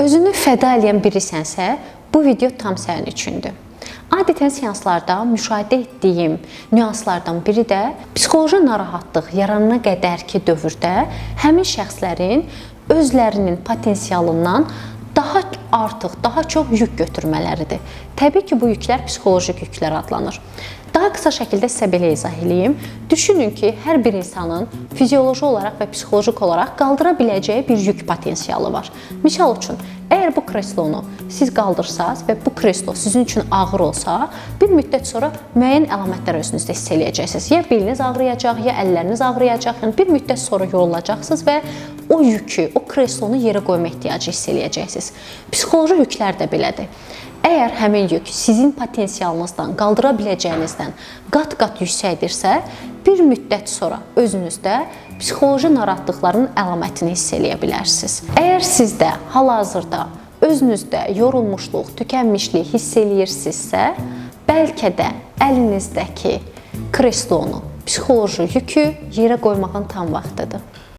Özünü fəda edən birisənsə, bu video tam sənin üçündür. Adətən seanslarda müşahidə etdiyim nüanslardan biri də psixoloji narahatlıq yaranana qədərki dövrdə həmin şəxslərin özlərinin potensialından daha artıq, daha çox yük götürmələridir. Təbii ki, bu yüklər psixolojik yüklər adlanır. Daha qısa şəkildə sizə belə izah edeyim. Düşünün ki, hər bir insanın fizioloji olaraq və psixolojik olaraq qaldıra biləcəyi bir yük potensialı var. Misal üçün, əgər bu kreslonu siz qaldırsanız və bu kreslo sizin üçün ağır olsa, bir müddət sonra müəyyən əlamətlər özünüzdə hiss eləyəcəksiniz. Ya beliniz ağrıyacaq, ya əlləriniz ağrıyacaq. Yəni bir müddət sonra yorulacaqsınız və o yükü, o kreslonu yerə qoyma ehtiyacı hiss eləyəcəksiniz. Psixoloji yüklər də belədir. Əgər həmin yük sizin potensialınızdan, qaldıra biləcəyinizdən qat-qat yüksəkdirsə, bir müddət sonra özünüzdə psixoloji narahatlıqların əlamətini hiss eləyə bilərsiniz. Əgər sizdə hal-hazırda özünüzdə yorulmuşluq, tükənmişlik hiss eləyirsinizsə, bəlkə də əlinizdəki kreslonu, psixoloji yükü yerə qoymağın tam vaxtıdır.